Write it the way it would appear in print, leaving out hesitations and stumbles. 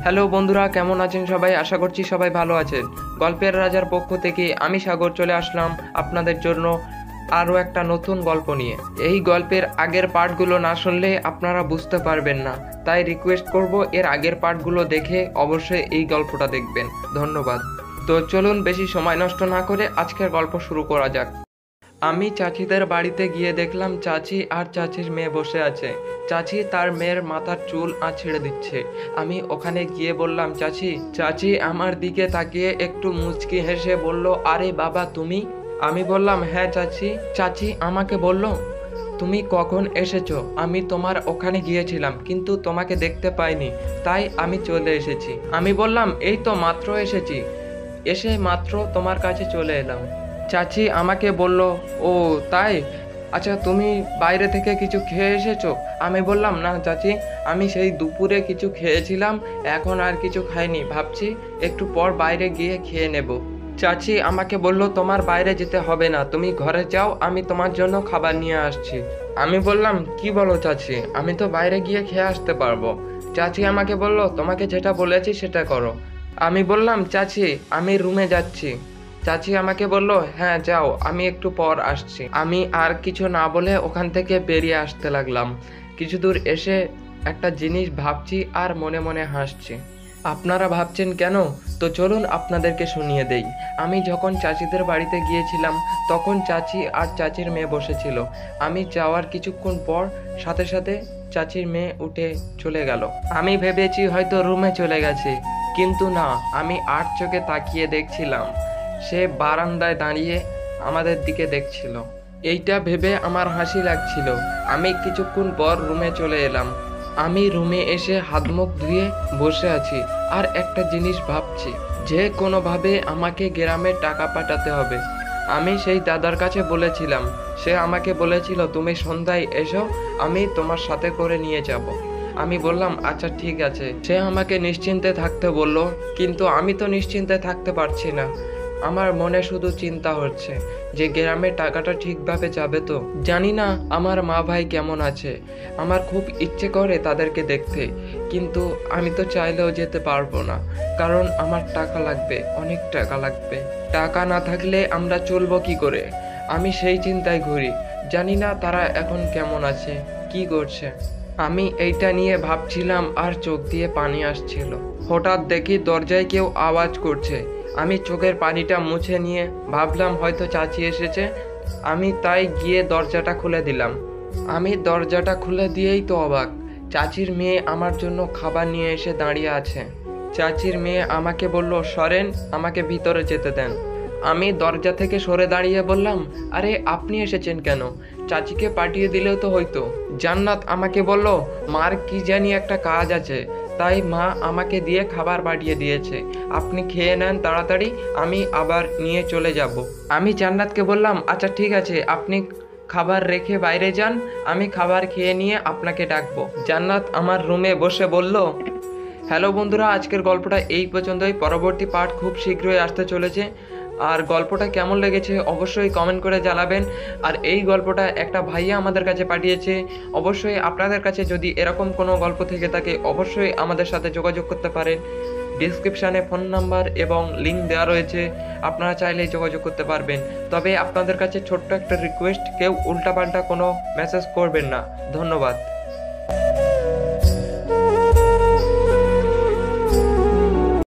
Hello বন্ধুরা, কেমন আছেন সবাই? আশা করছি সবাই ভালো আছেন। গল্পের রাজার পক্ষ থেকে আমি সাগর চলে আসলাম আপনাদের জন্য আরও একটা নতুন গল্প নিয়ে। এই গল্পের আগের পার্টগুলো না শুনলে আপনারা বুঝতে পারবেন না, তাই রিকোয়েস্ট করব এর আগের পার্টগুলো দেখে অবশ্যই এই গল্পটা দেখবেন। ধন্যবাদ। তো চলুন বেশি সময় নষ্ট না করে আজকের গল্প শুরু করা যাক। আমি চাচিদের বাড়িতে গিয়ে দেখলাম চাচি আর চাচির মেয়ে বসে আছে। চাচি তার মেয়ের মাথার চুল ছেড়ে দিচ্ছে। আমি ওখানে গিয়ে বললাম, চাচি। চাচি আমার দিকে তাকিয়ে একটু মুচকি হেসে বলল, আরে বাবা তুমি? আমি বললাম, হ্যাঁ চাচি। চাচি আমাকে বলল, তুমি কখন এসেছো? আমি তোমার ওখানে গিয়েছিলাম কিন্তু তোমাকে দেখতে পাইনি, তাই আমি চলে এসেছি। আমি বললাম, এই তো মাত্র এসেছি, এসে মাত্র তোমার কাছে চলে এলাম। চাচি আমাকে বলল, ও তাই, আচ্ছা তুমি বাইরে থেকে কিছু খেয়ে এসেছো? আমি বললাম, না চাচি, আমি সেই দুপুরে কিছু খেয়েছিলাম, এখন আর কিছু খাইনি, ভাবছি একটু পর বাইরে গিয়ে খেয়ে নেব। চাচি আমাকে বলল, তোমার বাইরে যেতে হবে না, তুমি ঘরে যাও, আমি তোমার জন্য খাবার নিয়ে আসছি। আমি বললাম, কি বলো চাচি, আমি তো বাইরে গিয়ে খেয়ে আসতে পারবো। চাচি আমাকে বলল, তোমাকে যেটা বলেছি সেটা করো। আমি বললাম, চাচি আমি রুমে যাচ্ছি। চাচি আমাকে বলল, হ্যাঁ যাও, আমি একটু পর আসছি। আমি আর কিছু না বলে ওখান থেকে বেরিয়ে আসতে লাগলাম। কিছু দূর এসে একটা জিনিস ভাবছি আর মনে মনে হাসছি। আপনারা ভাবছেন কেন? তো চলুন আপনাদেরকে শুনিয়ে দেই। আমি যখন চাচিদের বাড়িতে গিয়েছিলাম তখন চাচি আর চাচির মেয়ে বসেছিল। আমি যাওয়ার কিছুক্ষণ পর সাথে সাথে চাচির মেয়ে উঠে চলে গেল। আমি ভেবেছি হয়তো রুমে চলে গেছে, কিন্তু না, আমি আর চোখে তাকিয়ে দেখছিলাম সে বারান্দায় দাঁড়িয়ে আমাদের দিকে দেখছিল। এইটা ভেবে আমার হাসি লাগছিল। আমি কিছুক্ষণ পর রুমে চলে এলাম। আমি রুমে এসে হাত মুখ ধুয়ে বসে আছি আর একটা জিনিস ভাবছি, যে কোনোভাবে আমাকে গ্রামে টাকা পাঠাতে হবে। আমি সেই দাদার কাছে বলেছিলাম, সে আমাকে বলেছিল তুমি সন্ধ্যায় এসো, আমি তোমার সাথে করে নিয়ে যাব। আমি বললাম, আচ্ছা ঠিক আছে। সে আমাকে নিশ্চিন্তে থাকতে বলল, কিন্তু আমি তো নিশ্চিন্তে থাকতে পারছি না। আমার মনে শুধু চিন্তা হচ্ছে যে গ্রামে টাকাটা ঠিকভাবে যাবে তো। জানি না আমার মা ভাই কেমন আছে। আমার খুব ইচ্ছে করে তাদেরকে দেখতে, কিন্তু আমি তো চাইলেও যেতে পারবো না, কারণ আমার টাকা লাগবে, অনেক টাকা লাগবে। টাকা না থাকলে আমরা চলবো কি করে? আমি সেই চিন্তায় ঘুরি। জানি না তারা এখন কেমন আছে, কি করছে। আমি এইটা নিয়ে ভাবছিলাম আর চোখ দিয়ে পানি আসছিল। হঠাৎ দেখি দরজায় কেউ আওয়াজ করছে। আমি চোখের পানিটা মুছে নিয়ে ভাবলাম হয়তো চাচি এসেছে। আমি তাই গিয়ে দরজাটা খুলে দিলাম। আমি দরজাটা খুলে দিয়েই তো অবাক, চাচির মেয়ে আমার জন্য খাবার নিয়ে এসে দাঁড়িয়ে আছে। চাচির মেয়ে আমাকে বলল, সরেন, আমাকে ভিতরে যেতে দেন। আমি দরজা থেকে সরে দাঁড়িয়ে বললাম, আরে আপনি এসেছেন কেন? চাচিকে পাঠিয়ে দিলেও তো হইতো। জান্নাত আমাকে বলল, মার কি জানি একটা কাজ আছে, তাই মা আমাকে দিয়ে খাবার পাঠিয়ে দিয়েছে, আপনি খেয়ে নেন তাড়াতাড়ি, আমি আবার নিয়ে চলে যাব। আমি জান্নাতকে বললাম, আচ্ছা ঠিক আছে, আপনি খাবার রেখে বাইরে যান, আমি খাবার খেয়ে নিয়ে আপনাকে ডাকবো। জান্নাত আমার রুমে বসে বলল, হ্যালো বন্ধুরা, আজকের গল্পটা এই পর্যন্তই। পরবর্তী পার্ট খুব শীঘ্রই আসতে চলেছে। আর গল্পটা কেমন লেগেছে অবশ্যই কমেন্ট করে জানাবেন। আর এই গল্পটা একটা ভাইয়া আমাদের কাছে পাঠিয়েছে। অবশ্যই আপনাদের কাছে যদি এরকম কোনো গল্প থেকে থাকে অবশ্যই আমাদের সাথে যোগাযোগ করতে পারেন। ডিসক্রিপশানে ফোন নাম্বার এবং লিঙ্ক দেওয়া রয়েছে, আপনারা চাইলেই যোগাযোগ করতে পারবেন। তবে আপনাদের কাছে ছোট্ট একটা রিকোয়েস্ট, কেউ উল্টাপাল্টা কোনো মেসেজ করবেন না। ধন্যবাদ।